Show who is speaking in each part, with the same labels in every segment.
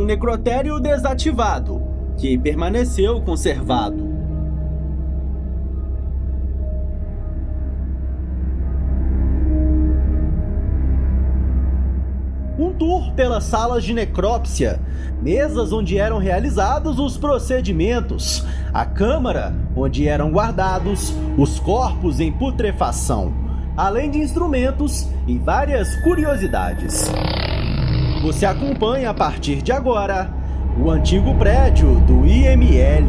Speaker 1: necrotério desativado, que permaneceu conservado. Um tour pelas salas de necrópsia, mesas onde eram realizados os procedimentos, a câmara onde eram guardados os corpos em putrefação, além de instrumentos e várias curiosidades. Você acompanha a partir de agora o antigo prédio do IML.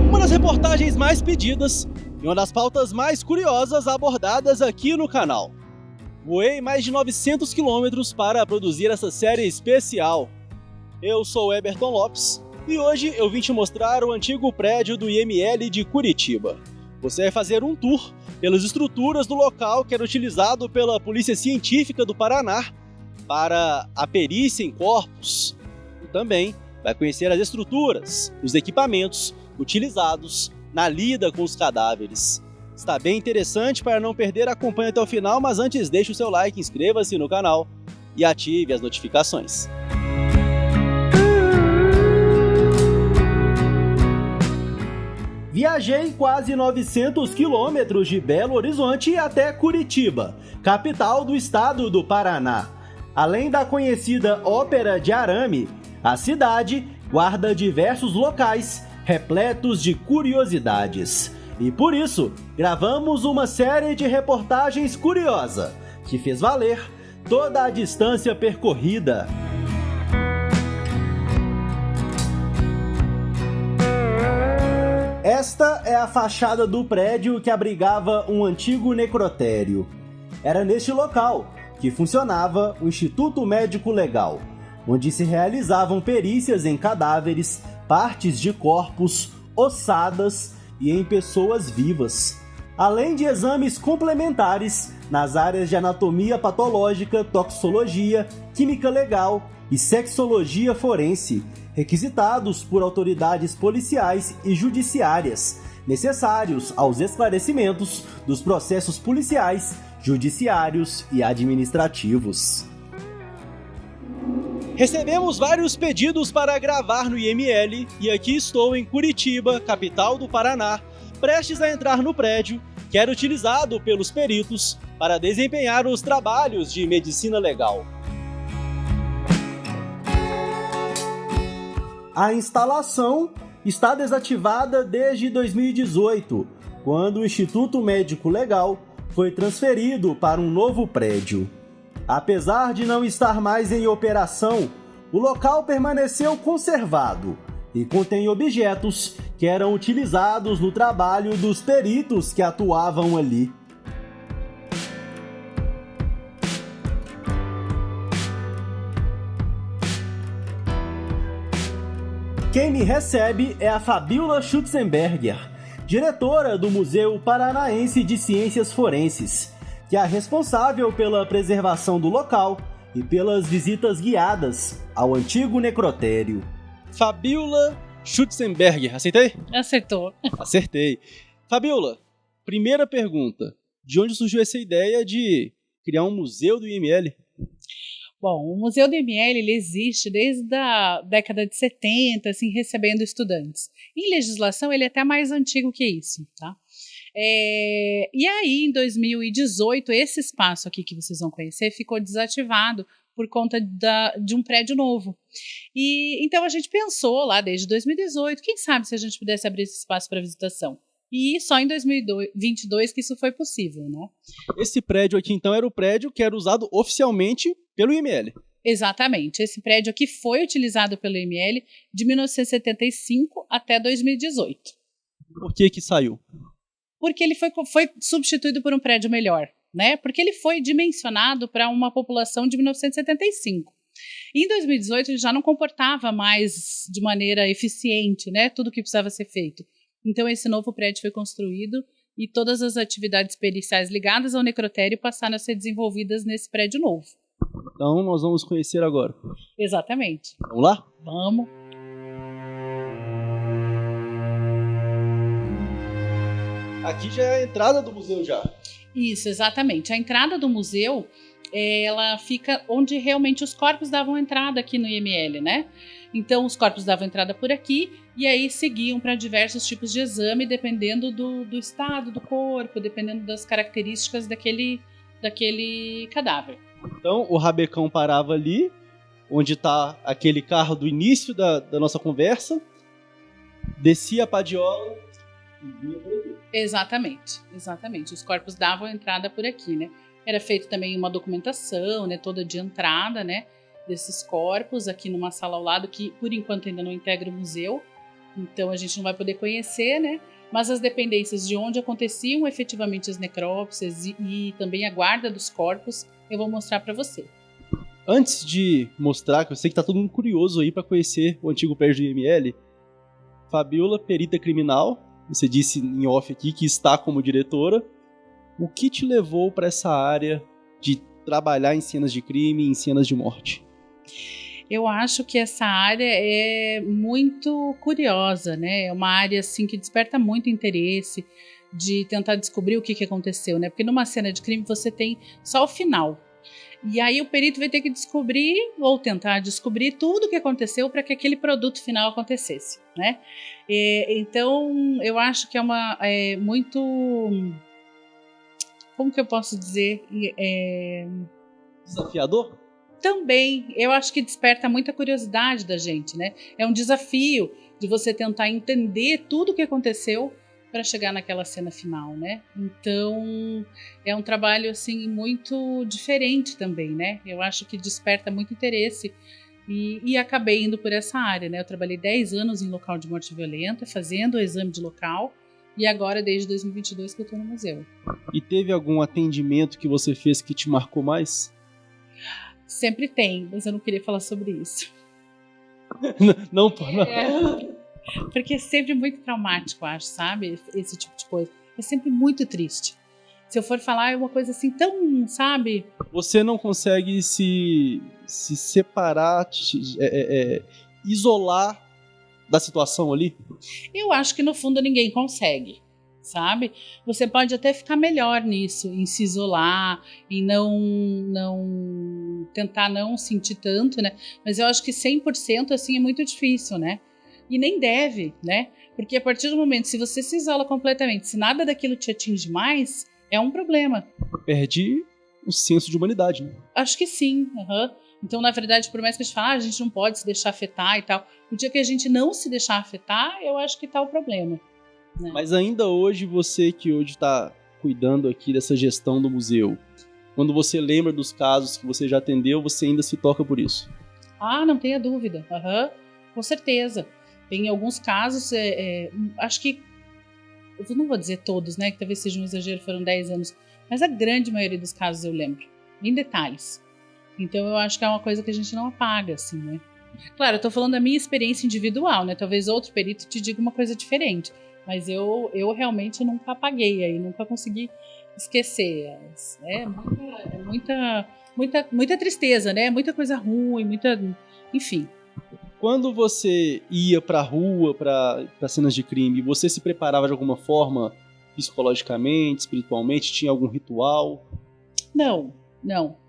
Speaker 1: Uma das reportagens mais pedidas e uma das pautas mais curiosas abordadas aqui no canal. Voei mais de 900 quilômetros para produzir essa série especial. Eu sou Eberton Lopes e hoje eu vim te mostrar o antigo prédio do IML de Curitiba. Você vai fazer um tour pelas estruturas do local que era utilizado pela Polícia Científica do Paraná para a perícia em corpos. E também vai conhecer as estruturas, os equipamentos utilizados na lida com os cadáveres. Está bem interessante, para não perder, acompanhe até o final, mas antes deixe o seu like, inscreva-se no canal e ative as notificações. Viajei quase 900 quilômetros de Belo Horizonte até Curitiba, capital do estado do Paraná. Além da conhecida Ópera de Arame, a cidade guarda diversos locais repletos de curiosidades. E por isso, gravamos uma série de reportagens curiosa, que fez valer toda a distância percorrida. Esta é a fachada do prédio que abrigava um antigo necrotério. Era neste local que funcionava o Instituto Médico Legal, onde se realizavam perícias em cadáveres, partes de corpos, ossadas e em pessoas vivas, além de exames complementares nas áreas de anatomia patológica, toxicologia, química legal e sexologia forense, requisitados por autoridades policiais e judiciárias, necessários aos esclarecimentos dos processos policiais, judiciários e administrativos. Recebemos vários pedidos para gravar no IML e aqui estou em Curitiba, capital do Paraná, prestes a entrar no prédio que era utilizado pelos peritos para desempenhar os trabalhos de medicina legal. A instalação está desativada desde 2018, quando o Instituto Médico Legal foi transferido para um novo prédio. Apesar de não estar mais em operação, o local permaneceu conservado e contém objetos que eram utilizados no trabalho dos peritos que atuavam ali. Quem me recebe é a Fabiola Schutzenberger, diretora do Museu Paranaense de Ciências Forenses, que é a responsável pela preservação do local e pelas visitas guiadas ao antigo necrotério. Fabiola Schutzenberger, acertei?
Speaker 2: Acertou.
Speaker 1: Acertei. Fabiola, primeira pergunta. De onde surgiu essa ideia de criar um museu do IML?
Speaker 2: Bom, o Museu do IML ele existe desde a década de 70, assim, recebendo estudantes. Em legislação, ele é até mais antigo que isso, tá? E aí, em 2018, esse espaço aqui que vocês vão conhecer ficou desativado por conta de um prédio novo. E então a gente pensou lá desde 2018, quem sabe se a gente pudesse abrir esse espaço para visitação. E só em 2022 que isso foi possível, né?
Speaker 1: Esse prédio aqui, então, era o prédio que era usado oficialmente pelo IML.
Speaker 2: Exatamente. Esse prédio aqui foi utilizado pelo IML de 1975 até 2018.
Speaker 1: Por que saiu?
Speaker 2: Porque ele foi substituído por um prédio melhor, né? Porque ele foi dimensionado para uma população de 1975. E em 2018 ele já não comportava mais de maneira eficiente, né? Tudo que precisava ser feito. Então esse novo prédio foi construído e todas as atividades periciais ligadas ao necrotério passaram a ser desenvolvidas nesse prédio novo.
Speaker 1: Então nós vamos conhecer agora.
Speaker 2: Exatamente.
Speaker 1: Vamos lá?
Speaker 2: Vamos.
Speaker 1: Aqui já é a entrada do museu já.
Speaker 2: Isso, exatamente. A entrada do museu ela fica onde realmente os corpos davam entrada aqui no IML, né? Então, os corpos davam entrada por aqui e aí seguiam para diversos tipos de exame, dependendo do estado do corpo, dependendo das características daquele cadáver.
Speaker 1: Então, o rabecão parava ali, onde está aquele carro do início da nossa conversa, descia a padiola e vinha por aqui.
Speaker 2: Exatamente. Os corpos davam entrada por aqui, né? Era feita também uma documentação, né, toda de entrada, né, desses corpos aqui numa sala ao lado, que por enquanto ainda não integra o museu, então a gente não vai poder conhecer, né, mas as dependências de onde aconteciam efetivamente as necrópsias e também a guarda dos corpos, eu vou mostrar para você.
Speaker 1: Antes de mostrar, que eu sei que tá todo mundo curioso aí para conhecer o antigo prédio do IML, Fabiola, perita criminal, você disse em off aqui que está como diretora. O que te levou para essa área de trabalhar em cenas de crime, em cenas de morte?
Speaker 2: Eu acho que essa área é muito curiosa, né? É uma área assim que desperta muito interesse de tentar descobrir o que aconteceu, né? Porque numa cena de crime você tem só o final. E aí o perito vai ter que descobrir ou tentar descobrir tudo o que aconteceu para que aquele produto final acontecesse, né? Então eu acho que é muito... Como que eu posso dizer?
Speaker 1: Desafiador?
Speaker 2: Também, eu acho que desperta muita curiosidade da gente, né? É um desafio de você tentar entender tudo o que aconteceu para chegar naquela cena final, né? Então, é um trabalho, assim, muito diferente também, né? Eu acho que desperta muito interesse e acabei indo por essa área, né? Eu trabalhei 10 anos em local de morte violenta, fazendo o exame de local, e agora, desde 2022, que eu estou no museu.
Speaker 1: E teve algum atendimento que você fez que te marcou mais?
Speaker 2: Sempre tem, mas eu não queria falar sobre isso.
Speaker 1: Não.
Speaker 2: Porque é sempre muito traumático, acho, sabe? Esse tipo de coisa. É sempre muito triste. Se eu for falar, é uma coisa assim tão, sabe?
Speaker 1: Você não consegue se separar, isolar da situação ali?
Speaker 2: Eu acho que no fundo ninguém consegue, sabe? Você pode até ficar melhor nisso, em se isolar, em não tentar não sentir tanto, né? Mas eu acho que 100% assim é muito difícil, né? E nem deve, né? Porque a partir do momento, se você se isola completamente, se nada daquilo te atinge mais, é um problema.
Speaker 1: Perdi o senso de humanidade, né?
Speaker 2: Acho que sim, Então, na verdade, por mais que a gente fale, a gente não pode se deixar afetar e tal, o dia que a gente não se deixar afetar, eu acho que tá o problema. Né?
Speaker 1: Mas ainda hoje, você que hoje está cuidando aqui dessa gestão do museu, quando você lembra dos casos que você já atendeu, você ainda se toca por isso?
Speaker 2: Ah, não tenha dúvida. Com certeza. Tem alguns casos, acho que, eu não vou dizer todos, né, que talvez seja um exagero, foram 10 anos, mas a grande maioria dos casos eu lembro, em detalhes. Então eu acho que é uma coisa que a gente não apaga, assim, né. Claro, eu tô falando da minha experiência individual, né, talvez outro perito te diga uma coisa diferente, mas eu realmente nunca apaguei, aí nunca consegui esquecer. É muita tristeza, né, muita coisa ruim, enfim.
Speaker 1: Quando você ia pra rua, pra cenas de crime, você se preparava de alguma forma, psicologicamente, espiritualmente? Tinha algum ritual?
Speaker 2: Não.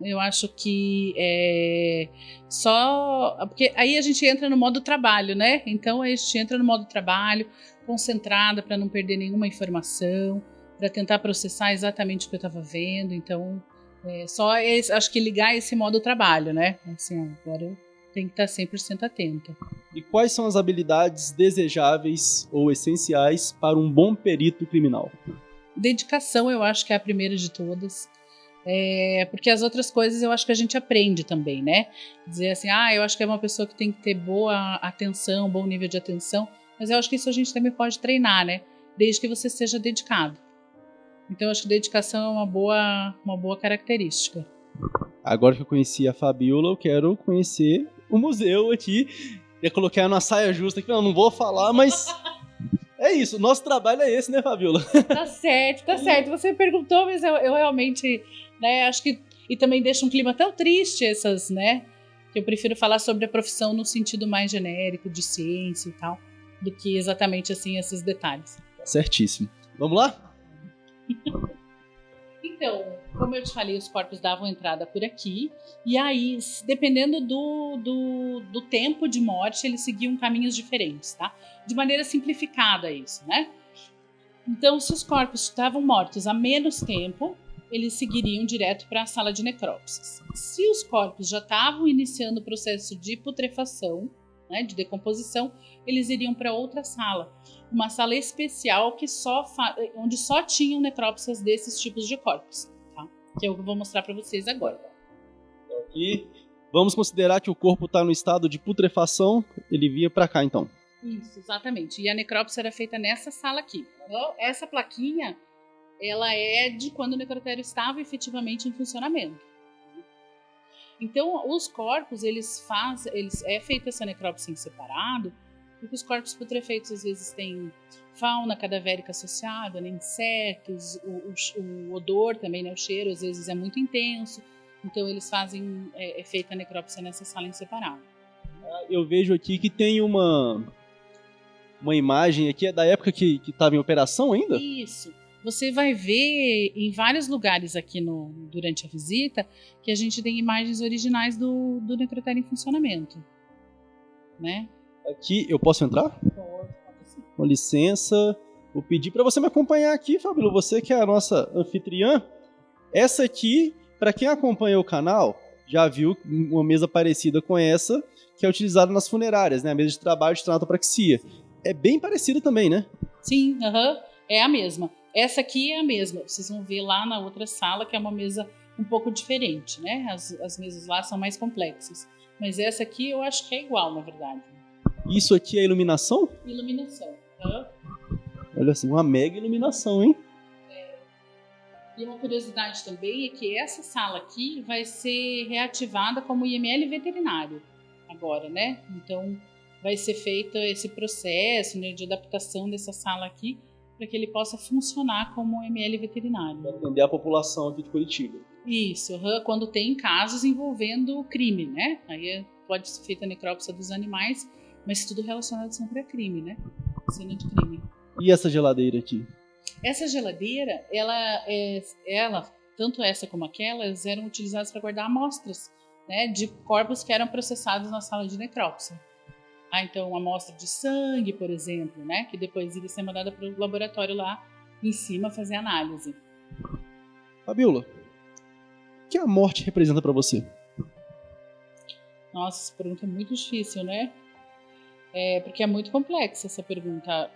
Speaker 2: Eu acho que só... Porque aí a gente entra no modo trabalho, né? Então a gente entra no modo trabalho, concentrada para não perder nenhuma informação, para tentar processar exatamente o que eu estava vendo. Então, acho que ligar esse modo trabalho, né? Assim, agora eu tem que estar 100% atenta.
Speaker 1: E quais são as habilidades desejáveis ou essenciais para um bom perito criminal?
Speaker 2: Dedicação, eu acho que é a primeira de todas. Porque as outras coisas eu acho que a gente aprende também, né? Dizer assim, eu acho que é uma pessoa que tem que ter boa atenção, bom nível de atenção, mas eu acho que isso a gente também pode treinar, né? Desde que você seja dedicado. Então eu acho que dedicação é uma boa característica.
Speaker 1: Agora que eu conheci a Fabiola, eu quero conhecer o museu aqui. Ia colocar ela numa saia justa aqui, não vou falar, mas é isso, nosso trabalho é esse, né, Fabiola?
Speaker 2: Tá certo. Você perguntou, mas eu realmente, né, acho que... E também deixa um clima tão triste essas, né, que eu prefiro falar sobre a profissão no sentido mais genérico, de ciência e tal, do que exatamente, assim, esses detalhes.
Speaker 1: Certíssimo. Vamos lá?
Speaker 2: Então, como eu te falei, os corpos davam entrada por aqui, e aí, dependendo do tempo de morte, eles seguiam caminhos diferentes, tá? De maneira simplificada isso, né? Então, se os corpos estavam mortos há menos tempo, eles seguiriam direto para a sala de necrópsias. Se os corpos já estavam iniciando o processo de putrefação, né, de decomposição, eles iriam para outra sala, uma sala especial onde só tinham necrópsias desses tipos de corpos, tá? Que eu vou mostrar para vocês agora.
Speaker 1: E vamos considerar que o corpo está no estado de putrefação, ele vinha para cá então.
Speaker 2: Isso, exatamente. E a necrópsia era feita nessa sala aqui. Essa plaquinha, ela é de quando o necrotério estava efetivamente em funcionamento. Então, os corpos, é feita essa necrópsia em separado, porque os corpos putrefeitos às vezes têm fauna cadavérica associada, né, insetos, o odor também, né, o cheiro às vezes é muito intenso, então eles fazem, é feita a necrópsia nessa sala em separado.
Speaker 1: Eu vejo aqui que tem uma imagem aqui, é da época que estava em operação ainda?
Speaker 2: Isso. Você vai ver em vários lugares aqui durante a visita que a gente tem imagens originais do necrotério em funcionamento, né?
Speaker 1: Aqui, eu posso entrar?
Speaker 2: Pode sim.
Speaker 1: Com licença, vou pedir para você me acompanhar aqui, Fabíola, você que é a nossa anfitriã. Essa aqui, para quem acompanha o canal, já viu uma mesa parecida com essa, que é utilizada nas funerárias, né? A mesa de trabalho de tanatopraxia. É bem parecida também, né?
Speaker 2: Sim, é a mesma. Essa aqui é a mesma. Vocês vão ver lá na outra sala que é uma mesa um pouco diferente, né? As mesas lá são mais complexas. Mas essa aqui eu acho que é igual, na verdade.
Speaker 1: Isso aqui é iluminação?
Speaker 2: Iluminação.
Speaker 1: Olha assim, uma mega iluminação, hein?
Speaker 2: E uma curiosidade também é que essa sala aqui vai ser reativada como IML veterinário agora, né? Então vai ser feito esse processo, né, de adaptação dessa sala aqui para que ele possa funcionar como IML veterinário.
Speaker 1: Para atender a população aqui de Curitiba.
Speaker 2: Isso, quando tem casos envolvendo crime, né? Aí pode ser feita a necrópsia dos animais, mas tudo relacionado sempre a crime, né? Cena de crime.
Speaker 1: E essa geladeira aqui?
Speaker 2: Essa geladeira, ela, tanto essa como aquelas, eram utilizadas para guardar amostras, né, de corpos que eram processados na sala de necrópsia. Então, uma amostra de sangue, por exemplo, né, que depois iria ser mandada para o laboratório lá em cima fazer análise.
Speaker 1: Fabíola, o que a morte representa para você?
Speaker 2: Nossa, essa pergunta é muito difícil, né? Porque é muito complexa essa pergunta.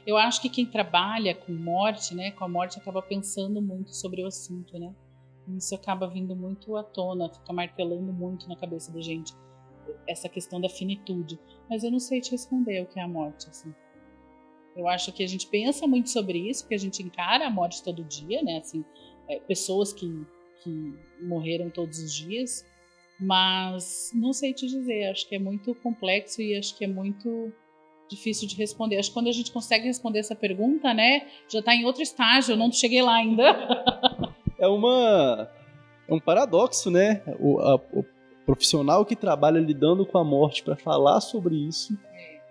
Speaker 2: Eu acho que quem trabalha com morte, né, com a morte, acaba pensando muito sobre o assunto, né? Isso acaba vindo muito à tona, fica martelando muito na cabeça da gente essa questão da finitude. Mas eu não sei te responder o que é a morte, assim. Eu acho que a gente pensa muito sobre isso, porque a gente encara a morte todo dia, né? Assim, pessoas que morreram todos os dias, mas não sei te dizer. Acho que é muito complexo e acho que é muito difícil de responder. Acho que quando a gente consegue responder essa pergunta, né, já está em outro estágio, eu não cheguei lá ainda.
Speaker 1: É um paradoxo, né? O profissional que trabalha lidando com a morte para falar sobre isso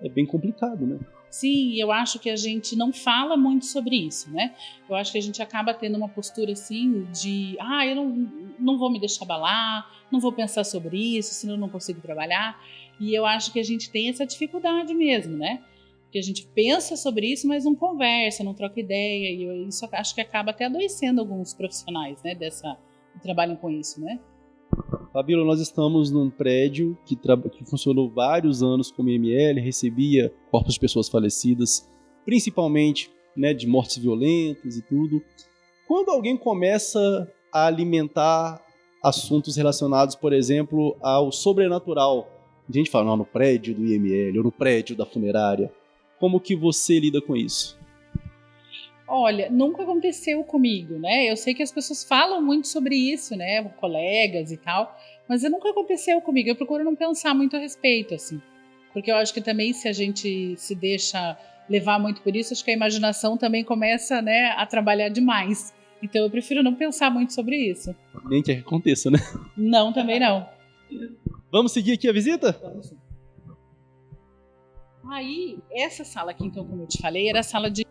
Speaker 1: é bem complicado, né?
Speaker 2: Sim, eu acho que a gente não fala muito sobre isso, né? Eu acho que a gente acaba tendo uma postura assim de eu não vou me deixar abalar, não vou pensar sobre isso, senão eu não consigo trabalhar. E eu acho que a gente tem essa dificuldade mesmo, né? Que a gente pensa sobre isso, mas não conversa, não troca ideia. E isso acho que acaba até adoecendo alguns profissionais, né? Que trabalham com isso, né?
Speaker 1: Fabíola, nós estamos num prédio que funcionou vários anos como IML, recebia corpos de pessoas falecidas, principalmente, né, de mortes violentas e tudo. Quando alguém começa a alimentar assuntos relacionados, por exemplo, ao sobrenatural, a gente fala, não, no prédio do IML ou no prédio da funerária, como que você lida com isso?
Speaker 2: Olha, nunca aconteceu comigo, né? Eu sei que as pessoas falam muito sobre isso, né? Colegas e tal, mas nunca aconteceu comigo. Eu procuro não pensar muito a respeito, assim. Porque eu acho que também se a gente se deixa levar muito por isso, acho que a imaginação também começa, né, a trabalhar demais. Então eu prefiro não pensar muito sobre isso.
Speaker 1: Nem que aconteça, né?
Speaker 2: Não, também não.
Speaker 1: Vamos seguir aqui a visita?
Speaker 2: Vamos sim. Aí, essa sala aqui, então, como eu te falei, era a sala de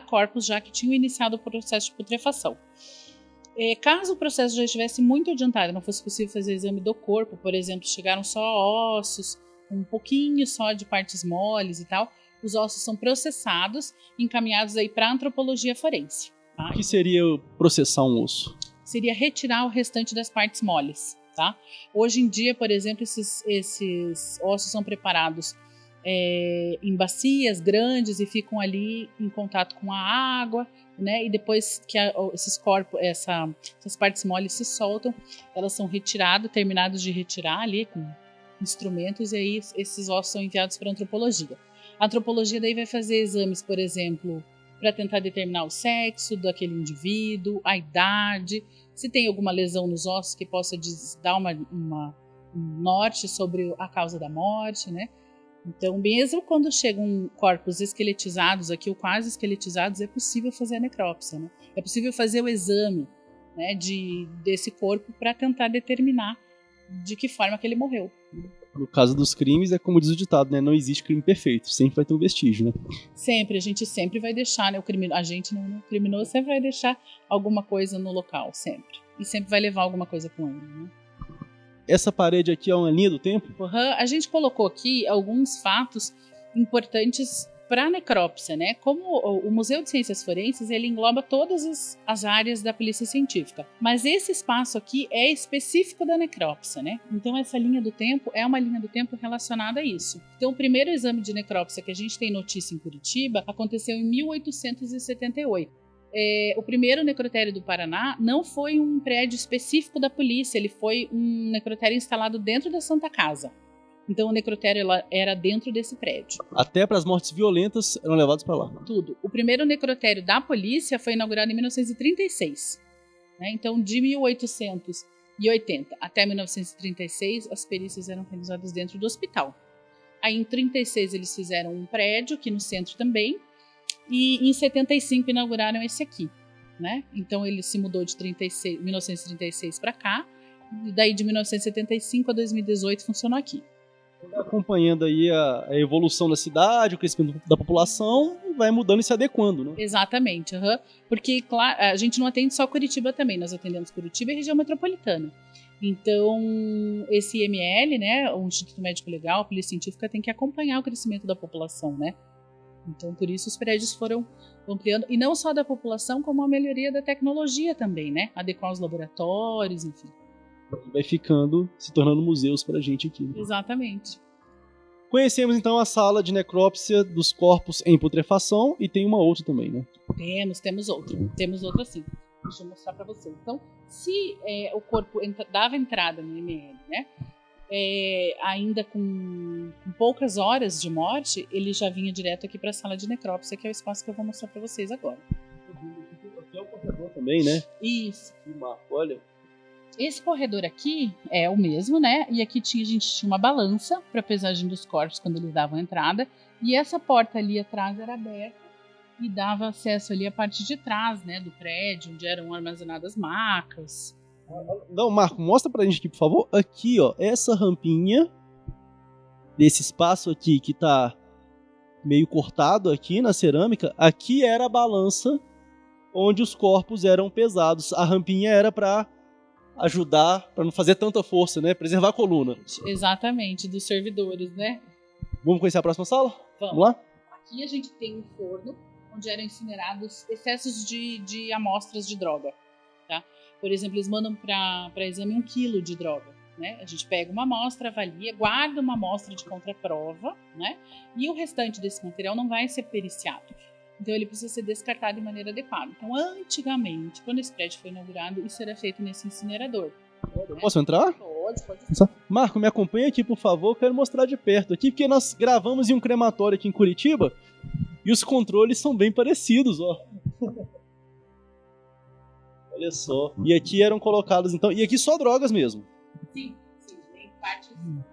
Speaker 2: corpos já que tinham iniciado o processo de putrefação. Caso o processo já estivesse muito adiantado, não fosse possível fazer exame do corpo, por exemplo, chegaram só ossos, um pouquinho só de partes moles e tal, os ossos são processados e encaminhados aí para a antropologia forense. Tá?
Speaker 1: O que seria processar um osso?
Speaker 2: Seria retirar o restante das partes moles. Tá? Hoje em dia, por exemplo, esses ossos são preparados em bacias grandes e ficam ali em contato com a água, né? E depois que esses corpos, essas partes moles se soltam, elas são retiradas, terminados de retirar ali com instrumentos, e aí esses ossos são enviados para a antropologia. A antropologia daí vai fazer exames, por exemplo, para tentar determinar o sexo daquele indivíduo, a idade, se tem alguma lesão nos ossos que possa dar um norte sobre a causa da morte, né? Então, mesmo quando chegam corpos esqueletizados aqui, ou quase esqueletizados, é possível fazer a necrópsia, né? É possível fazer o exame, né, desse corpo para tentar determinar de que forma que ele morreu.
Speaker 1: No caso dos crimes, é como diz o ditado, né? Não existe crime perfeito, sempre vai ter um vestígio, né?
Speaker 2: Sempre, a gente sempre vai deixar, né? O criminoso sempre vai deixar alguma coisa no local, sempre. E sempre vai levar alguma coisa com ele, né?
Speaker 1: Essa parede aqui é uma linha do tempo?
Speaker 2: A gente colocou aqui alguns fatos importantes para a necrópsia, né? Como o Museu de Ciências Forenses, ele engloba todas as áreas da polícia científica. Mas esse espaço aqui é específico da necrópsia, né? Então essa linha do tempo é uma linha do tempo relacionada a isso. Então o primeiro exame de necrópsia que a gente tem notícia em Curitiba aconteceu em 1878. O primeiro necrotério do Paraná não foi um prédio específico da polícia, ele foi um necrotério instalado dentro da Santa Casa. Então o necrotério era dentro desse prédio.
Speaker 1: Até para as mortes violentas eram levados para lá.
Speaker 2: Tudo. O primeiro necrotério da polícia foi inaugurado em 1936. Né? Então de 1880 até 1936 as perícias eram realizadas dentro do hospital. Aí em 36 eles fizeram um prédio aqui no centro também. E em 75 inauguraram esse aqui, né? Então ele se mudou de 1936 para cá, e daí de 1975 a 2018 funcionou aqui.
Speaker 1: Acompanhando aí a evolução da cidade, o crescimento da população, vai mudando e se adequando, né?
Speaker 2: Exatamente, porque claro, a gente não atende só Curitiba também, nós atendemos Curitiba e região metropolitana. Então, esse IML, né, o Instituto Médico Legal, a Polícia Científica tem que acompanhar o crescimento da população, né? Então, por isso os prédios foram ampliando, e não só da população, como a melhoria da tecnologia também, né? Adequar os laboratórios, enfim.
Speaker 1: Vai se tornando museus pra gente aqui. Né?
Speaker 2: Exatamente.
Speaker 1: Conhecemos então a sala de necrópsia dos corpos em putrefação, e tem uma outra também, né?
Speaker 2: Temos outra. Temos outra sim. Deixa eu mostrar pra você. Então, se o corpo dava entrada no IML, né? Ainda com poucas horas de morte, ele já vinha direto aqui para a sala de necrópsia, que é o espaço que eu vou mostrar para vocês agora.
Speaker 1: Aqui é o corredor também, né?
Speaker 2: Isso.
Speaker 1: Olha.
Speaker 2: Esse corredor aqui é o mesmo, né? E aqui a gente tinha uma balança para pesagem dos corpos quando eles davam entrada. E essa porta ali atrás era aberta e dava acesso ali à parte de trás, né, do prédio, onde eram armazenadas macas.
Speaker 1: Não, Marco, mostra pra gente aqui, por favor. Aqui, ó, essa rampinha desse espaço aqui que tá meio cortado aqui na cerâmica, aqui era a balança onde os corpos eram pesados. A rampinha era pra ajudar, pra não fazer tanta força, né? Preservar a coluna.
Speaker 2: Exatamente, dos servidores, né?
Speaker 1: Vamos conhecer a próxima sala?
Speaker 2: Vamos
Speaker 1: lá?
Speaker 2: Aqui a gente tem um forno onde eram incinerados excessos de amostras de droga, tá? Por exemplo, eles mandam para exame 1 quilo de droga, né? A gente pega uma amostra, avalia, guarda uma amostra de contraprova, né? E o restante desse material não vai ser periciado. Então ele precisa ser descartado de maneira adequada. Então, antigamente, quando esse prédio foi inaugurado, isso era feito nesse incinerador.
Speaker 1: Eu posso entrar?
Speaker 2: Pode.
Speaker 1: Marco, me acompanha aqui, por favor. Eu quero mostrar de perto aqui, porque nós gravamos em um crematório aqui em Curitiba e os controles são bem parecidos, ó. Olha só. E aqui eram colocados, então... E aqui só drogas mesmo.
Speaker 2: Sim. Tem partes humanas.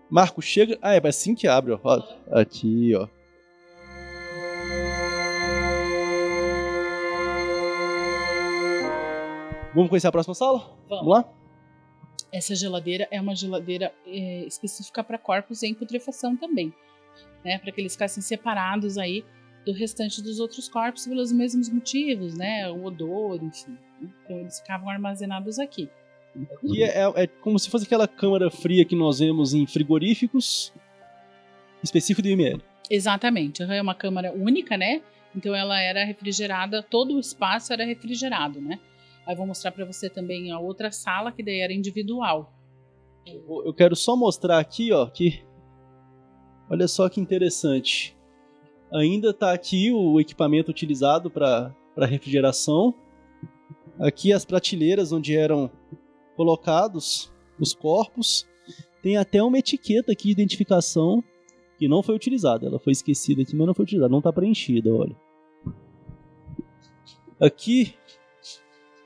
Speaker 1: Marco, chega... Ah, é assim que abre, ó. Aqui, ó. Vamos conhecer a próxima sala?
Speaker 2: Vamos
Speaker 1: lá?
Speaker 2: Essa geladeira é uma geladeira específica para corpos em putrefação também, né? Para que eles ficassem separados aí do restante dos outros corpos pelos mesmos motivos, né? O odor, enfim. Né? Então eles ficavam armazenados aqui.
Speaker 1: E é como se fosse aquela câmara fria que nós vemos em frigoríficos, específico do IML.
Speaker 2: Exatamente. É uma câmara única, né? Então ela era refrigerada, todo o espaço era refrigerado, né? Aí vou mostrar para você também a outra sala, que daí era individual.
Speaker 1: Eu quero só mostrar aqui, ó, que olha só que interessante. Ainda está aqui o equipamento utilizado para refrigeração. Aqui as prateleiras onde eram colocados os corpos. Tem até uma etiqueta aqui de identificação que não foi utilizada. Ela foi esquecida aqui, mas não foi utilizada. Não está preenchida, olha. Aqui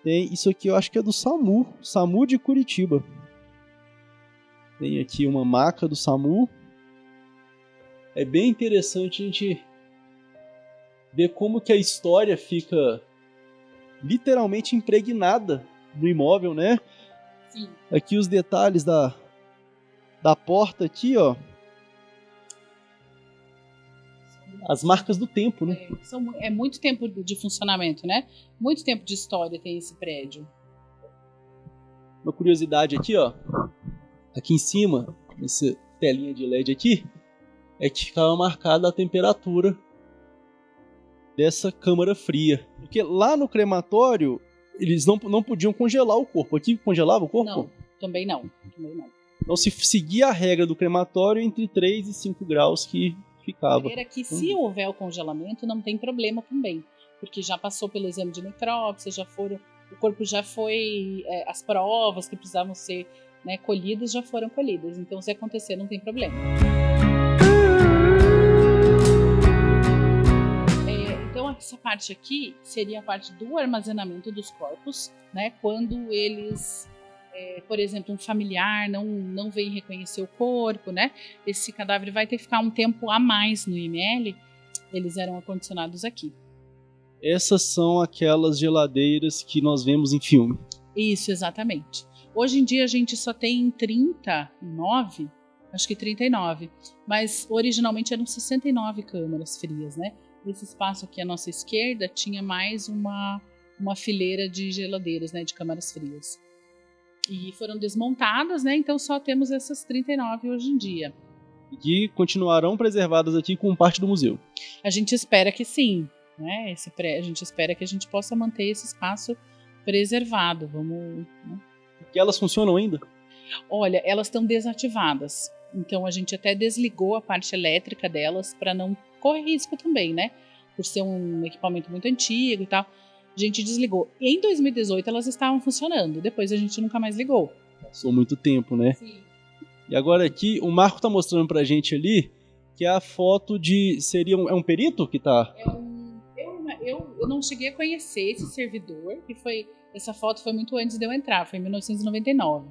Speaker 1: tem isso aqui, eu acho que é do SAMU de Curitiba. Tem aqui uma maca do SAMU. É bem interessante a gente ver como que a história fica literalmente impregnada no imóvel, né?
Speaker 2: Sim.
Speaker 1: Aqui os detalhes da porta aqui, ó. As marcas do tempo, né?
Speaker 2: É muito tempo de funcionamento, né? Muito tempo de história tem esse prédio.
Speaker 1: Uma curiosidade aqui, ó. Aqui em cima, nessa telinha de LED aqui, é que ficava marcada a temperatura dessa câmara fria. Porque lá no crematório, eles não podiam congelar o corpo. Aqui congelava o corpo?
Speaker 2: Não, também não.
Speaker 1: Então se seguia a regra do crematório entre 3 e 5 graus que ficava.
Speaker 2: De maneira que se houver o congelamento, não tem problema também. Porque já passou pelo exame de necrópsia, o corpo já foi... as provas que precisavam ser, né, colhidas já foram colhidas. Então se acontecer, não tem problema. Então essa parte aqui seria a parte do armazenamento dos corpos, né? Quando eles... por exemplo, um familiar não vem reconhecer o corpo, né? Esse cadáver vai ter que ficar um tempo a mais no IML, eles eram acondicionados aqui.
Speaker 1: Essas são aquelas geladeiras que nós vemos em filme.
Speaker 2: Isso, exatamente. Hoje em dia a gente só tem 39, acho que 39, mas originalmente eram 69 câmaras frias, né? Esse espaço aqui à nossa esquerda tinha mais uma fileira de geladeiras, né? De câmaras frias. E foram desmontadas, né? Então só temos essas 39 hoje em dia.
Speaker 1: E continuarão preservadas aqui como parte do museu.
Speaker 2: A gente espera que sim, né? A gente espera que a gente possa manter esse espaço preservado. Vamos, né?
Speaker 1: E elas funcionam ainda?
Speaker 2: Olha, elas estão desativadas. Então a gente até desligou a parte elétrica delas para não correr risco também, né? Por ser um equipamento muito antigo e tal. A gente desligou. E em 2018 elas estavam funcionando. Depois a gente nunca mais ligou.
Speaker 1: Passou muito tempo, né?
Speaker 2: Sim.
Speaker 1: E agora aqui, o Marco tá mostrando pra gente ali que é a foto de... É um perito que tá...
Speaker 2: Eu não cheguei a conhecer esse servidor, que essa foto foi muito antes de eu entrar, foi em 1999.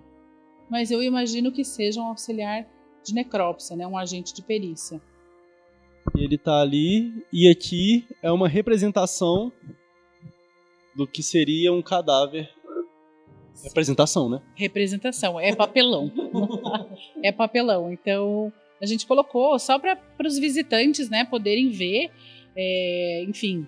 Speaker 2: Mas eu imagino que seja um auxiliar de necrópsia, né? Um agente de perícia.
Speaker 1: Ele tá ali, e aqui é uma representação do que seria um cadáver. Representação, né?
Speaker 2: Representação, é papelão. É papelão. Então, a gente colocou só para os visitantes, né, poderem ver, enfim,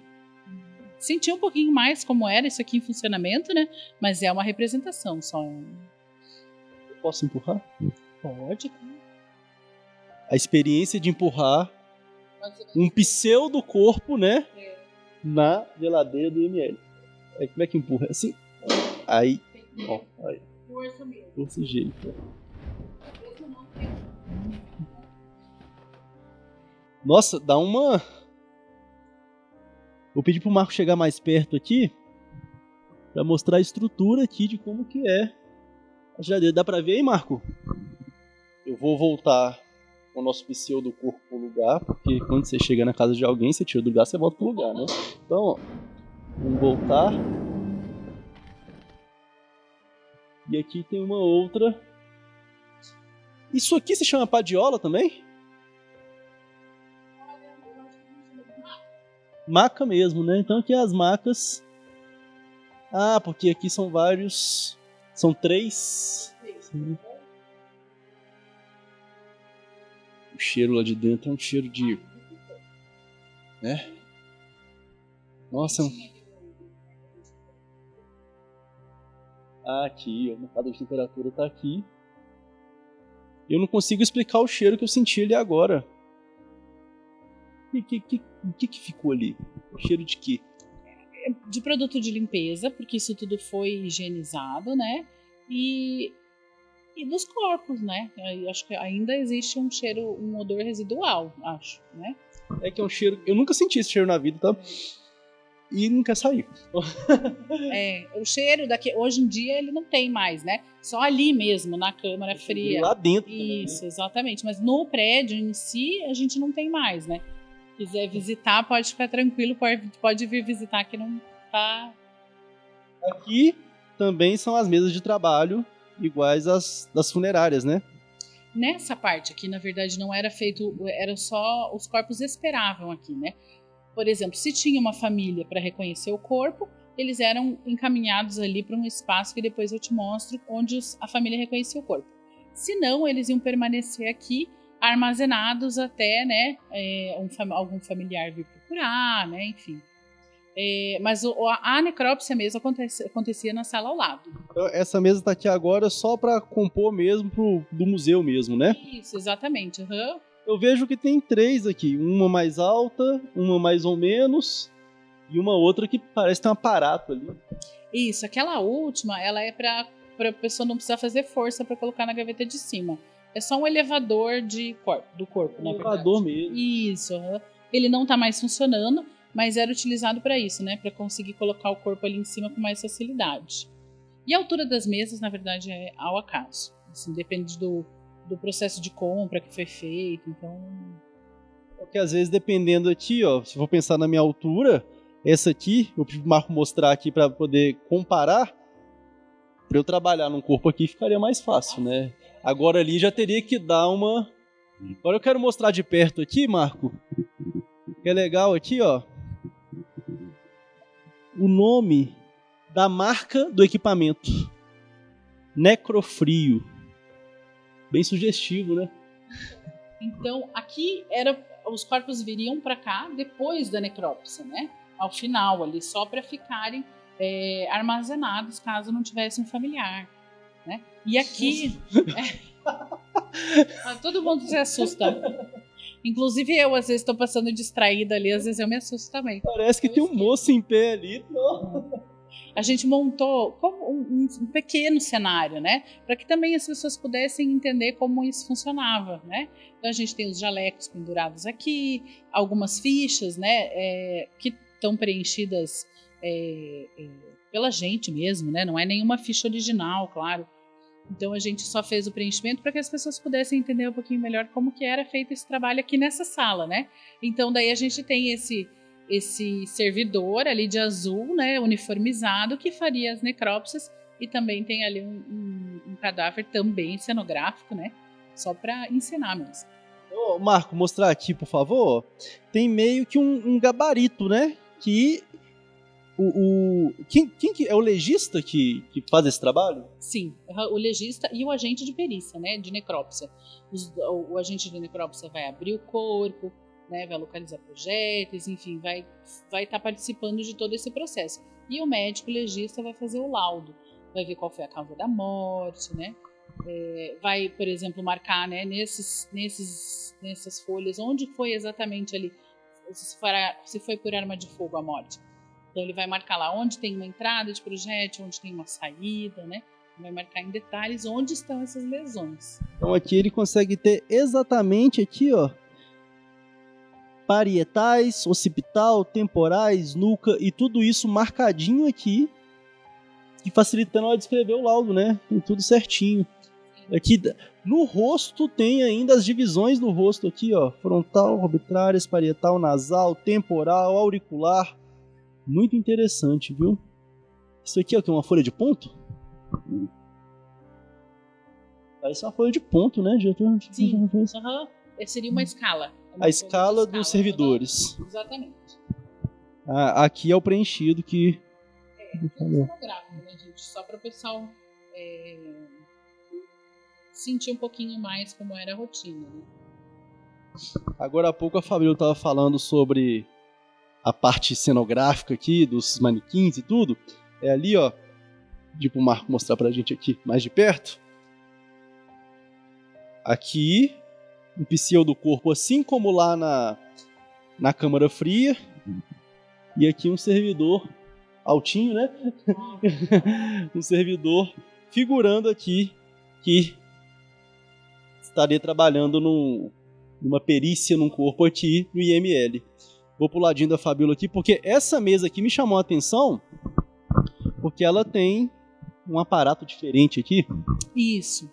Speaker 2: sentir um pouquinho mais como era isso aqui em funcionamento, né? Mas é uma representação só.
Speaker 1: Eu posso empurrar?
Speaker 2: Pode.
Speaker 1: A experiência de empurrar um pseudo corpo, né? Na geladeira do IML. Aí, como é que empurra? Assim. Aí. Ó, aí.
Speaker 2: Força mesmo.
Speaker 1: Desse jeito. Nossa, dá uma... Vou pedir pro Marco chegar mais perto aqui pra mostrar a estrutura aqui de como que é a geladeira. Dá pra ver aí, Marco? Eu vou voltar o nosso pseudo corpo pro lugar, porque quando você chega na casa de alguém, você tira do lugar, você volta pro lugar, né? Então, ó, vamos voltar. E aqui tem uma outra. Isso aqui se chama padiola também? Maca mesmo, né? Então aqui as macas. Ah, porque aqui são vários. São três Sim. O cheiro lá de dentro é um cheiro de... né? Nossa. Aqui, o marcador de temperatura tá aqui. Eu não consigo explicar o cheiro que eu senti ali agora. O que ficou ali? O cheiro de quê?
Speaker 2: De produto de limpeza, porque isso tudo foi higienizado, né? E dos corpos, né? Eu acho que ainda existe um cheiro, um odor residual, acho, né?
Speaker 1: É que é um cheiro... Eu nunca senti esse cheiro na vida, tá? E não quer sair.
Speaker 2: O cheiro daqui, hoje em dia ele não tem mais, né? Só ali mesmo, na câmara fria.
Speaker 1: Lá dentro.
Speaker 2: Isso,
Speaker 1: também, né?
Speaker 2: exatamente. Mas no prédio em si, a gente não tem mais, né? Quiser visitar, pode ficar tranquilo, pode vir visitar que não tá...
Speaker 1: Aqui também são as mesas de trabalho iguais às das funerárias, né?
Speaker 2: Nessa parte aqui, na verdade, não era feito, era só os corpos esperavam aqui, né? Por exemplo, se tinha uma família para reconhecer o corpo, eles eram encaminhados ali para um espaço que depois eu te mostro, onde a família reconhecia o corpo. Se não, eles iam permanecer aqui armazenados até, né, algum familiar vir procurar, né, enfim. Mas a necrópsia mesmo acontecia na sala ao lado.
Speaker 1: Então, essa mesa tá aqui agora só para compor mesmo do museu mesmo, né?
Speaker 2: Isso, exatamente. Uhum.
Speaker 1: Eu vejo que tem 3 aqui, uma mais alta, uma mais ou menos e uma outra que parece ter um aparato ali.
Speaker 2: Isso, aquela última, ela é para a pessoa não precisar fazer força para colocar na gaveta de cima. É só um elevador do corpo, na verdade.
Speaker 1: Elevador mesmo.
Speaker 2: Isso, uhum. Ele não está mais funcionando, mas era utilizado para isso, né? Para conseguir colocar o corpo ali em cima com mais facilidade. E a altura das mesas, na verdade, é ao acaso. Assim, depende do processo de compra que foi feito, então...
Speaker 1: Porque às vezes, dependendo aqui, ó, se eu for pensar na minha altura, essa aqui, eu preciso o Marco mostrar aqui para poder comparar, para eu trabalhar num corpo aqui ficaria mais fácil, né? Agora ali já teria que dar uma... Agora eu quero mostrar de perto aqui, Marco, que é legal aqui, ó, o nome da marca do equipamento. Necrofrio. Bem sugestivo, né?
Speaker 2: Então, aqui os corpos viriam para cá depois da necrópsia, né? Ao final ali, só para ficarem armazenados caso não tivesse um familiar, né? E aqui... todo mundo se assusta. Inclusive eu, às vezes, estou passando distraída ali, às vezes eu me assusto também.
Speaker 1: Parece que tem um moço em pé ali.
Speaker 2: A gente montou como um pequeno cenário, né? Para que também as pessoas pudessem entender como isso funcionava, né? Então a gente tem os jalecos pendurados aqui, algumas fichas, né? Que estão preenchidas pela gente mesmo, né? Não é nenhuma ficha original, claro. Então a gente só fez o preenchimento para que as pessoas pudessem entender um pouquinho melhor como que era feito esse trabalho aqui nessa sala, né? Então daí a gente tem esse servidor ali de azul, né, uniformizado, que faria as necrópsias, e também tem ali um cadáver também cenográfico, né, só para ensinar mesmo.
Speaker 1: Ô, Marco, mostrar aqui, por favor. Tem meio que um gabarito, né, que quem que é o legista que faz esse trabalho?
Speaker 2: Sim, o legista e o agente de perícia, né, de necrópsia. O agente de necrópsia vai abrir o corpo, né, vai localizar projéteis, enfim, vai estar participando de todo esse processo. E o médico legista vai fazer o laudo, vai ver qual foi a causa da morte, né? Vai, por exemplo, marcar, né, nessas folhas onde foi exatamente ali, se foi por arma de fogo a morte. Então ele vai marcar lá onde tem uma entrada de projétil, onde tem uma saída, né? Vai marcar em detalhes onde estão essas lesões.
Speaker 1: Então aqui ele consegue ter exatamente aqui, ó, parietais, occipital, temporais, nuca e tudo isso marcadinho aqui, que facilitando a hora de escrever o laudo, né? Tem tudo certinho. Aqui no rosto tem ainda as divisões do rosto aqui, ó, frontal, orbitárias, parietal, nasal, temporal, auricular. Muito interessante, viu? Isso aqui é o que? Uma folha de ponto? Parece uma folha de ponto, né?
Speaker 2: Sim, seria uma escala.
Speaker 1: A escala dos servidores.
Speaker 2: Exatamente.
Speaker 1: Aqui é o preenchido que...
Speaker 2: É cenográfico, né, gente? Só para o pessoal sentir um pouquinho mais como era a rotina, né?
Speaker 1: Agora há pouco a Fabíola estava falando sobre a parte cenográfica aqui, dos manequins e tudo. É ali, ó, tipo o Marco mostrar pra gente aqui mais de perto. Aqui, um pseudo corpo, assim como lá na câmara fria. E aqui um servidor altinho, né? Um servidor figurando aqui que estaria trabalhando numa perícia num corpo aqui no IML. Vou pro ladinho da Fabíola aqui, porque essa mesa aqui me chamou a atenção, porque ela tem um aparato diferente aqui.
Speaker 2: Isso.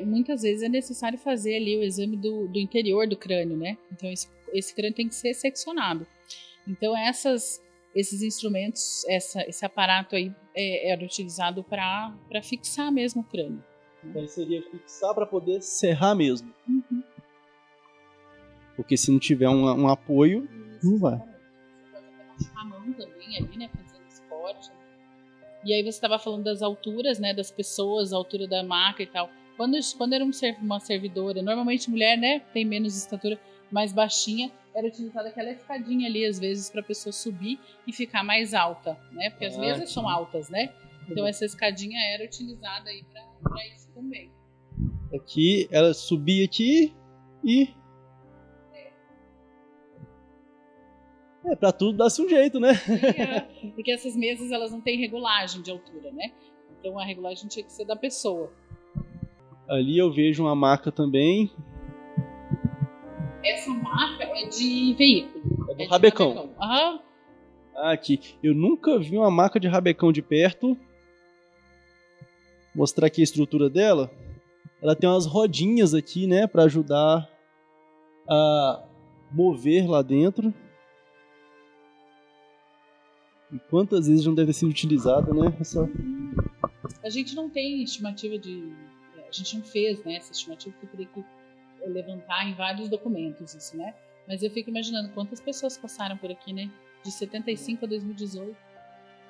Speaker 2: Muitas vezes é necessário fazer ali o exame do interior do crânio, né? Então esse crânio tem que ser seccionado. Então esses instrumentos, esse aparato aí era utilizado para fixar mesmo o crânio.
Speaker 1: Então seria fixar para poder serrar mesmo.
Speaker 2: Uhum.
Speaker 1: Porque se não tiver um apoio, não vai.
Speaker 2: Você pode até machucar a mão também ali, né? Fazendo esporte. E aí você estava falando das alturas, né? Das pessoas, a altura da maca e tal. Quando era uma servidora, normalmente mulher, né? Tem menos estatura, mais baixinha, era utilizada aquela escadinha ali, às vezes, para a pessoa subir e ficar mais alta, né? Porque as mesas são altas, né? Então essa escadinha era utilizada aí para isso também.
Speaker 1: Aqui, ela subia aqui e... pra tudo dar-se um jeito, né?
Speaker 2: Porque essas mesas, elas não têm regulagem de altura, né? Então a regulagem tinha que ser da pessoa.
Speaker 1: Ali eu vejo uma maca também.
Speaker 2: Essa maca é de veículo.
Speaker 1: É do rabecão.
Speaker 2: Aham.
Speaker 1: Aqui. Eu nunca vi uma maca de rabecão de perto. Vou mostrar aqui a estrutura dela. Ela tem umas rodinhas aqui, né? Pra ajudar a mover lá dentro. E quantas vezes não deve ter sido utilizada, né?
Speaker 2: A gente não tem estimativa a gente não fez, né? Essa estimativa que eu teria que levantar em vários documentos, isso, né? Mas eu fico imaginando quantas pessoas passaram por aqui, né? De 75 a 2018.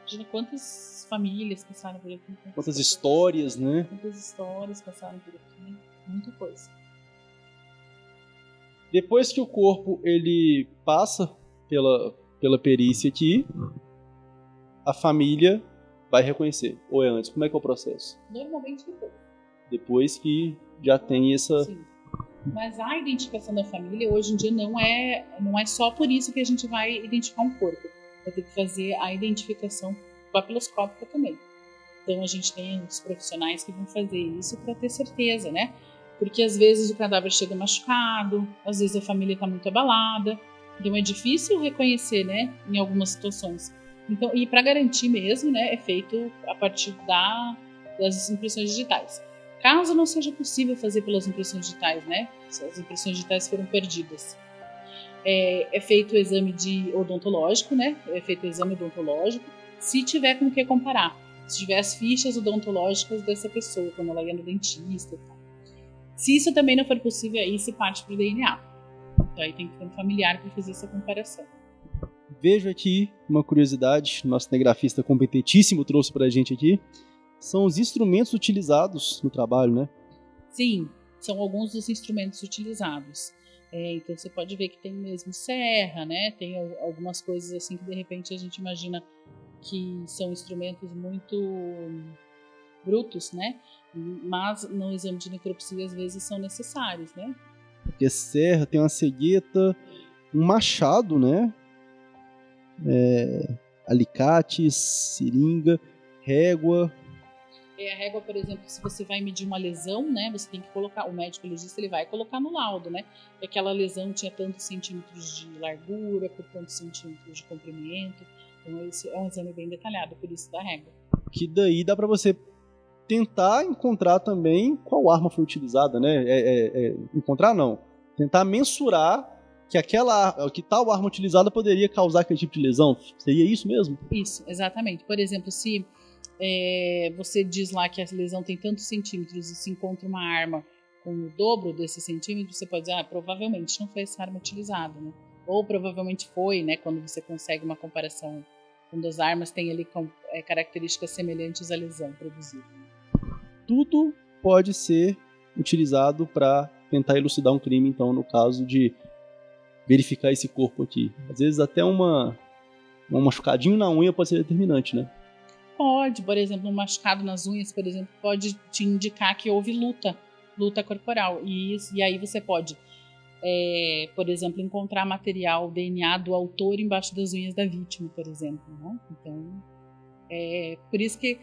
Speaker 2: Imagina quantas famílias passaram por aqui.
Speaker 1: Quantas histórias, né?
Speaker 2: Quantas histórias passaram por aqui, né? Muita coisa.
Speaker 1: Depois que o corpo ele passa pela perícia aqui, a família vai reconhecer. Ou é antes? Como é que é o processo?
Speaker 2: Normalmente depois.
Speaker 1: Depois que já tem essa...
Speaker 2: Sim. Mas a identificação da família hoje em dia não é só por isso que a gente vai identificar um corpo. Vai ter que fazer a identificação papiloscópica também. Então a gente tem os profissionais que vão fazer isso para ter certeza, né? Porque às vezes o cadáver chega machucado, às vezes a família está muito abalada, então é difícil reconhecer, né? Em algumas situações. Então, e para garantir mesmo, né? É feito a partir das impressões digitais. Caso não seja possível fazer pelas impressões digitais, né? Se as impressões digitais foram perdidas. É feito o exame odontológico, né? É feito o exame odontológico, se tiver com o que comparar. Se tiver as fichas odontológicas dessa pessoa, quando ela ia no dentista e tal. Se isso também não for possível, aí se parte para o DNA. Então aí tem que ter um familiar para fazer essa comparação.
Speaker 1: Vejo aqui uma curiosidade, nosso cinegrafista competentíssimo trouxe pra gente aqui. São os instrumentos utilizados no trabalho, né?
Speaker 2: Sim, são alguns dos instrumentos utilizados. Então você pode ver que tem mesmo serra, né? Tem algumas coisas assim que de repente a gente imagina que são instrumentos muito brutos, né? Mas no exame de necropsia às vezes são necessários, né?
Speaker 1: Porque serra, tem uma cegueta, um machado, né? Alicates, seringa, régua.
Speaker 2: A régua, por exemplo, se você vai medir uma lesão, né, você tem que colocar, o médico legista ele vai colocar no laudo, né, que aquela lesão tinha tantos centímetros de largura, por tantos centímetros de comprimento. Então esse é um exame bem detalhado, por isso da régua. Que
Speaker 1: daí dá para você tentar encontrar também qual arma foi utilizada, né? Encontrar não, tentar mensurar que tal arma utilizada poderia causar aquele tipo de lesão. Seria isso mesmo? Isso, exatamente. Por exemplo, se você diz lá que a lesão tem tantos centímetros e se encontra uma arma com o dobro desses centímetros, você pode dizer, provavelmente não foi essa arma utilizada, né? Ou provavelmente foi, né? Quando você consegue uma comparação, quando as armas têm ali características semelhantes à lesão produzida. Tudo pode ser utilizado para tentar elucidar um crime, então, no caso de verificar esse corpo aqui. Às vezes até um machucadinho na unha pode ser determinante, né?
Speaker 2: Pode, por exemplo, um machucado nas unhas, por exemplo, pode te indicar que houve luta corporal. E aí você pode, por exemplo, encontrar material, DNA do autor embaixo das unhas da vítima, por exemplo. Né? Então, por isso que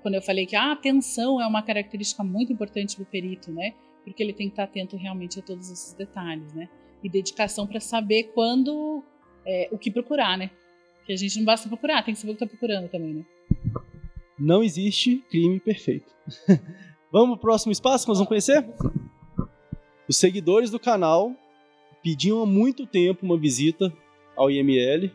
Speaker 2: quando eu falei que a atenção é uma característica muito importante do perito, né? Porque ele tem que estar atento realmente a todos esses detalhes, né? E dedicação para saber quando, o que procurar, né? Porque a gente não basta procurar, tem que saber o que está procurando também, né?
Speaker 1: Não existe crime perfeito. Vamos pro próximo espaço que nós vamos conhecer? Os seguidores do canal pediam há muito tempo uma visita ao IML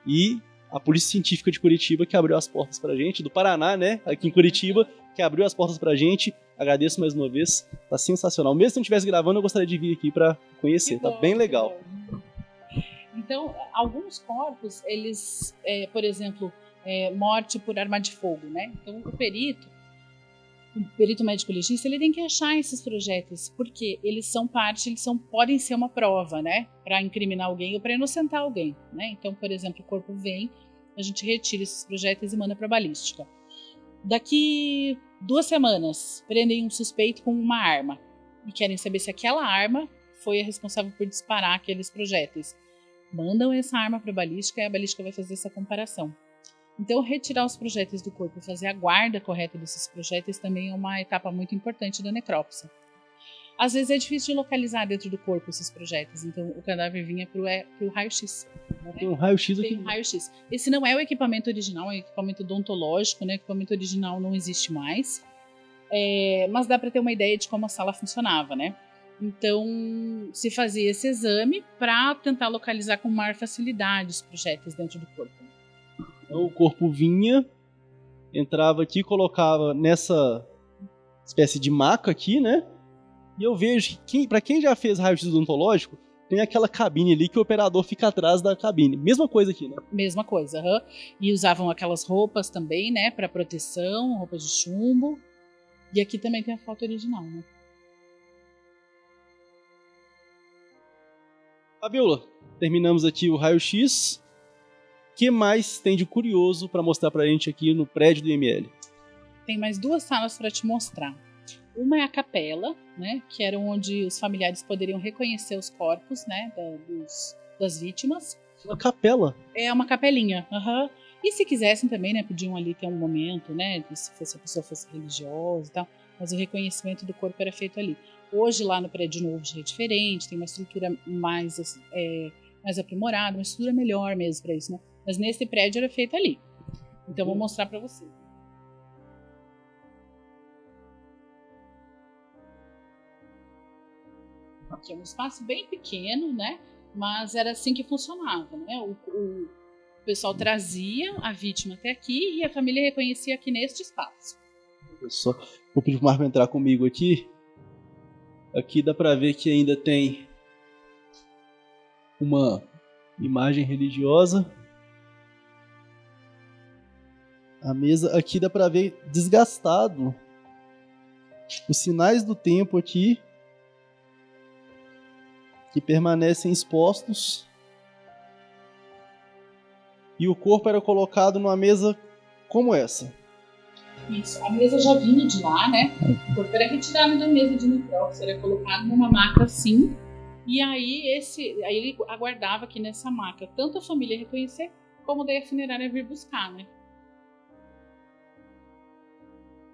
Speaker 1: e a Polícia Científica de Curitiba que abriu as portas pra gente, do Paraná, né? Aqui em Curitiba, que abriu as portas pra gente. Agradeço mais uma vez, tá sensacional. Mesmo se não estivesse gravando, eu gostaria de vir aqui pra conhecer, tá bem legal.
Speaker 2: Então, alguns corpos, eles, por exemplo, morte por arma de fogo, né? Então, o perito médico legista, ele tem que achar esses projéteis, porque eles podem ser uma prova, né? Para incriminar alguém ou para inocentar alguém, né? Então, por exemplo, o corpo vem, a gente retira esses projéteis e manda para balística. Daqui 2 semanas, prendem um suspeito com uma arma e querem saber se aquela arma foi a responsável por disparar aqueles projéteis. Mandam essa arma para a balística e a balística vai fazer essa comparação. Então, retirar os projéteis do corpo e fazer a guarda correta desses projéteis também é uma etapa muito importante da necrópsia. Às vezes é difícil de localizar dentro do corpo esses projéteis, então o cadáver vinha para o raio-x. Né?
Speaker 1: Tem um raio-x aqui.
Speaker 2: Tem um raio-x. Esse não é o equipamento original, é o equipamento odontológico, né? O equipamento original não existe mais, mas dá para ter uma ideia de como a sala funcionava, né? Então, se fazia esse exame para tentar localizar com maior facilidade os projéteis dentro do corpo.
Speaker 1: Então, o corpo vinha, entrava aqui, colocava nessa espécie de maca aqui, né? E eu vejo que, para quem já fez raio-x odontológico, tem aquela cabine ali que o operador fica atrás da cabine. Mesma coisa aqui, né?
Speaker 2: Mesma coisa, E usavam aquelas roupas também, né? Para proteção, roupas de chumbo. E aqui também tem a foto original, né?
Speaker 1: Fabiola, terminamos aqui o raio-x. O que mais tem de curioso para mostrar pra gente aqui no prédio do IML?
Speaker 2: Tem mais 2 salas para te mostrar. Uma é a capela, né, que era onde os familiares poderiam reconhecer os corpos, né, das vítimas.
Speaker 1: Uma capela?
Speaker 2: É uma capelinha, E se quisessem também, né, podiam ali ter um momento, né, se a pessoa fosse religiosa e tal, mas o reconhecimento do corpo era feito ali. Hoje lá no prédio novo já é diferente, tem uma estrutura mais aprimorada, uma estrutura melhor mesmo para isso, né? Mas nesse prédio era feito ali. Então vou mostrar para você. Aqui é um espaço bem pequeno, né? Mas era assim que funcionava, né? O pessoal trazia a vítima até aqui e a família reconhecia aqui neste espaço.
Speaker 1: Vou pedir pro Marco entrar comigo aqui. Aqui dá para ver que ainda tem uma imagem religiosa. A mesa aqui dá pra ver desgastado. Os sinais do tempo aqui que permanecem expostos. E o corpo era colocado numa mesa como essa.
Speaker 2: Isso, a mesa já vinha de lá, né? O corpo era retirado da mesa de necrópsia, era colocado numa maca assim. E aí ele aguardava aqui nessa maca tanto a família reconhecer, como daí a funerária vir buscar, né?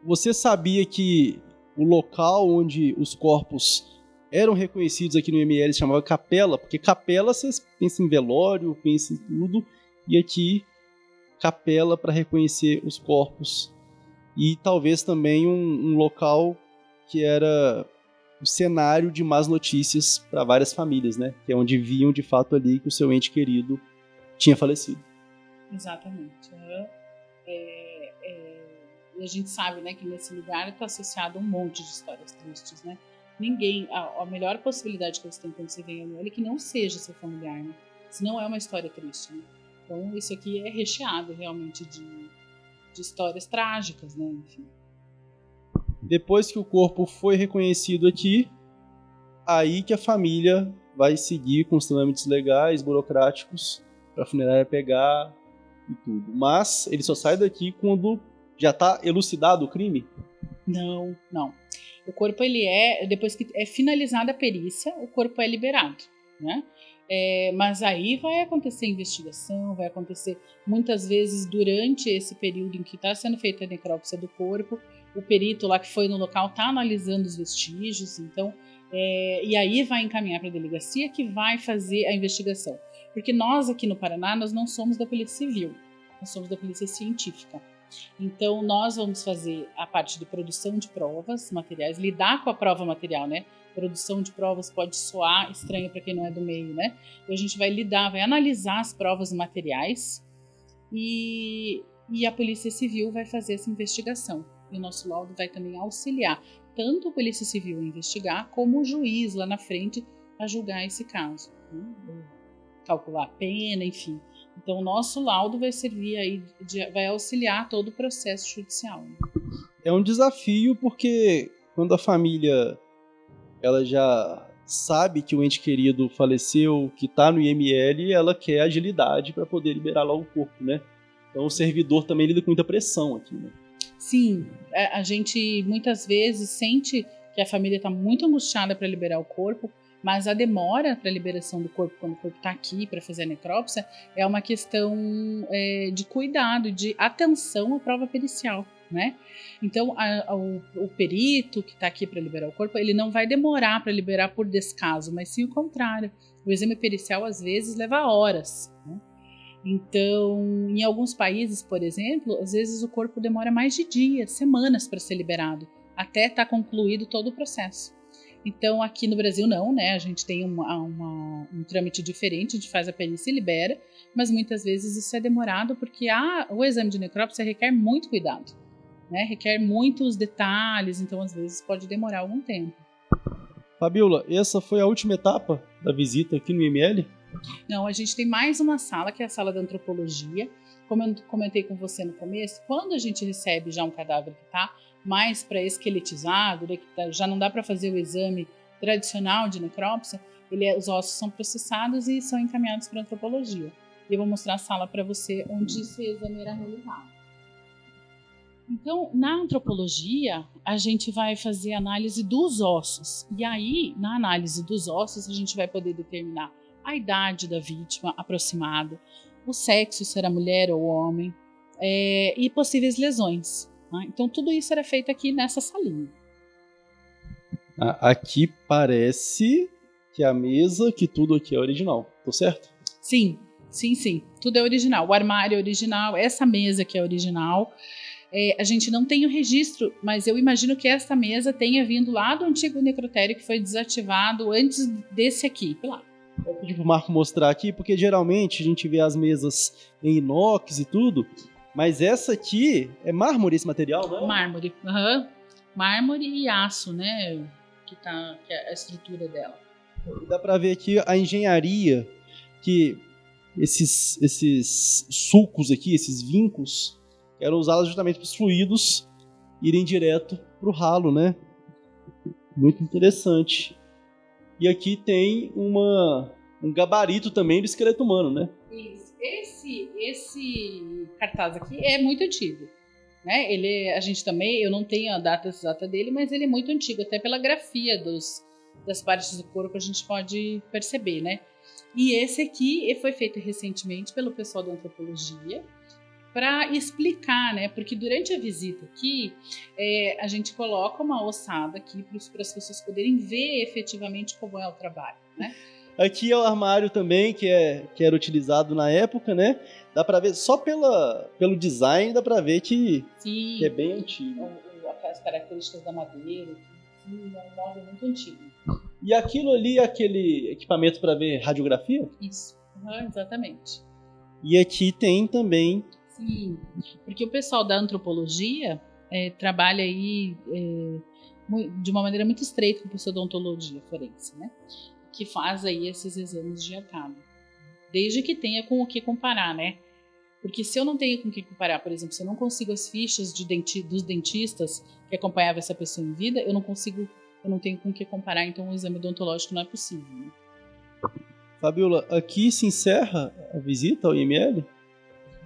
Speaker 1: Você sabia que o local onde os corpos eram reconhecidos aqui no IML se chamava capela? Porque capela você pensa em velório, pensa em tudo, e aqui capela para reconhecer os corpos. E talvez também um local que era o cenário de más notícias para várias famílias, né? Que é onde viam de fato ali que o seu ente querido tinha falecido. Exatamente.
Speaker 2: E a gente sabe, né, que nesse lugar está associado um monte de histórias tristes, né? A melhor possibilidade que eles têm quando você vem ali é que não seja seu familiar, né? Senão é uma história triste, né? Então isso aqui é recheado realmente de histórias trágicas, né? Enfim.
Speaker 1: Depois que o corpo foi reconhecido aqui, aí que a família vai seguir com os trâmites legais, burocráticos, para a funerária pegar e tudo. Mas ele só sai daqui quando já está elucidado o crime?
Speaker 2: Não, não. O corpo, depois que é finalizada a perícia, o corpo é liberado, né? Mas aí vai acontecer investigação, vai acontecer muitas vezes durante esse período em que está sendo feita a necrópsia do corpo, o perito lá que foi no local está analisando os vestígios, então, e aí vai encaminhar para a delegacia que vai fazer a investigação. Porque nós aqui no Paraná, nós não somos da Polícia Civil, nós somos da Polícia Científica. Então, nós vamos fazer a parte de produção de provas materiais, lidar com a prova material, né? Produção de provas pode soar estranho para quem não é do meio, né? Então, a gente vai analisar as provas materiais e a Polícia Civil vai fazer essa investigação. E o nosso laudo vai também auxiliar tanto a Polícia Civil a investigar, como o juiz lá na frente a julgar esse caso, né? Calcular a pena, enfim. Então, o nosso laudo vai servir aí, vai auxiliar todo o processo judicial.
Speaker 1: É um desafio porque quando a família ela já sabe que o ente querido faleceu, que está no IML, ela quer agilidade para poder liberar lá o corpo, né? Então, o servidor também lida com muita pressão aqui, né?
Speaker 2: Sim, a gente muitas vezes sente que a família está muito angustiada para liberar o corpo, mas a demora para a liberação do corpo, quando o corpo está aqui para fazer a necrópsia, é uma questão de cuidado, de atenção à prova pericial, né? Então, o perito que está aqui para liberar o corpo, ele não vai demorar para liberar por descaso, mas sim o contrário. O exame pericial, às vezes, leva horas, né? Então, em alguns países, por exemplo, às vezes o corpo demora mais de dias, semanas para ser liberado, até estar concluído todo o processo. Então, aqui no Brasil não, né? A gente tem um trâmite diferente, a gente faz a perícia e libera, mas muitas vezes isso é demorado porque o exame de necrópsia requer muito cuidado, né? Requer muitos detalhes, então às vezes pode demorar algum tempo.
Speaker 1: Fabiola, essa foi a última etapa da visita aqui no IML?
Speaker 2: Não, a gente tem mais uma sala, que é a sala da antropologia. Como eu comentei com você no começo, quando a gente recebe já um cadáver que está mais pré-esqueletizado, né, que já não dá para fazer o exame tradicional de necrópsia, os ossos são processados e são encaminhados para a antropologia. E eu vou mostrar a sala para você onde esse exame era realizado. Então, na antropologia, a gente vai fazer análise dos ossos. E aí, na análise dos ossos, a gente vai poder determinar a idade da vítima aproximada, o sexo, se era mulher ou homem, e possíveis lesões. Né? Então, tudo isso era feito aqui nessa salinha.
Speaker 1: Aqui parece que a mesa, que tudo aqui é original, tô certo?
Speaker 2: Sim. Tudo é original. O armário é original, essa mesa que é original. A gente não tem o registro, mas eu imagino que essa mesa tenha vindo lá do antigo necrotério que foi desativado antes desse aqui. Lá.
Speaker 1: Eu pedi pro Marco mostrar aqui, porque geralmente a gente vê as mesas em inox e tudo, mas essa aqui é mármore, esse material, não é?
Speaker 2: Mármore, mármore e aço, né, que é a estrutura dela.
Speaker 1: E dá pra ver aqui a engenharia, que esses sulcos aqui, esses vincos, eram usados justamente para os fluidos irem direto pro ralo, né? Muito interessante. E aqui tem um gabarito também do esqueleto humano, né?
Speaker 2: Isso. Esse cartaz aqui é muito antigo, né? A gente também, eu não tenho a data exata dele, mas ele é muito antigo, até pela grafia das partes do corpo a gente pode perceber, né? E esse aqui foi feito recentemente pelo pessoal da antropologia para explicar, né? Porque durante a visita aqui, a gente coloca uma ossada aqui para as pessoas poderem ver efetivamente como é o trabalho, né?
Speaker 1: Aqui é o armário também, que era utilizado na época, né? Dá pra ver, só pelo design, dá pra ver que é bem antigo.
Speaker 2: As características da madeira, sim, é um móvel muito antigo.
Speaker 1: E aquilo ali é aquele equipamento para ver radiografia?
Speaker 2: Isso, exatamente.
Speaker 1: E aqui tem também...
Speaker 2: Sim, porque o pessoal da antropologia trabalha aí de uma maneira muito estreita com o pessoal da odontologia forense, né? Que faz aí esses exames de arcado. Desde que tenha com o que comparar, né? Porque se eu não tenho com o que comparar, por exemplo, se eu não consigo as fichas dos dentistas que acompanhavam essa pessoa em vida, eu não tenho com o que comparar, então o exame odontológico não é possível. Né?
Speaker 1: Fabiola, aqui se encerra a visita ao IML?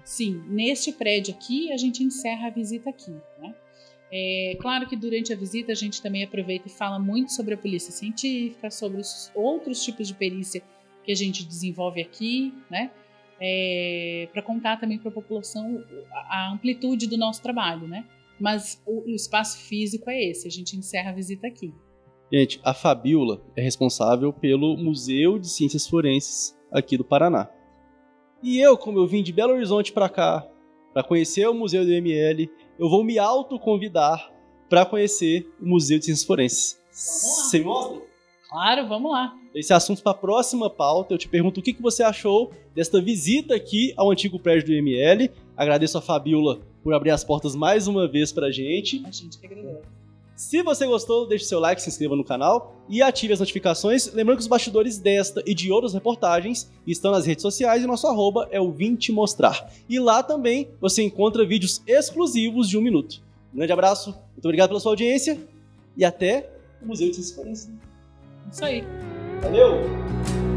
Speaker 2: Sim, neste prédio aqui, a gente encerra a visita aqui, né? Claro que durante a visita a gente também aproveita e fala muito sobre a polícia científica, sobre os outros tipos de perícia que a gente desenvolve aqui, né? Para contar também para a população a amplitude do nosso trabalho, né? Mas o espaço físico é esse, a gente encerra a visita aqui.
Speaker 1: Gente, a Fabiola é responsável pelo Museu de Ciências Forenses aqui do Paraná. E eu, como eu vim de Belo Horizonte para cá, para conhecer o Museu do IML, eu vou me autoconvidar para conhecer o Museu de Ciências Forenses. Você me mostra?
Speaker 2: Claro, vamos lá.
Speaker 1: Esse assunto para a próxima pauta. Eu te pergunto o que você achou desta visita aqui ao antigo prédio do IML. Agradeço a Fabiola por abrir as portas mais uma vez para a gente.
Speaker 2: A gente que agradece.
Speaker 1: Se você gostou, deixe seu like, se inscreva no canal e ative as notificações. Lembrando que os bastidores desta e de outras reportagens estão nas redes sociais e nosso arroba é o Vim Te Mostrar. E lá também você encontra vídeos exclusivos de 1 minuto. Um grande abraço, muito obrigado pela sua audiência e até o Museu de Ciências Forenses.
Speaker 2: Isso aí.
Speaker 1: Valeu!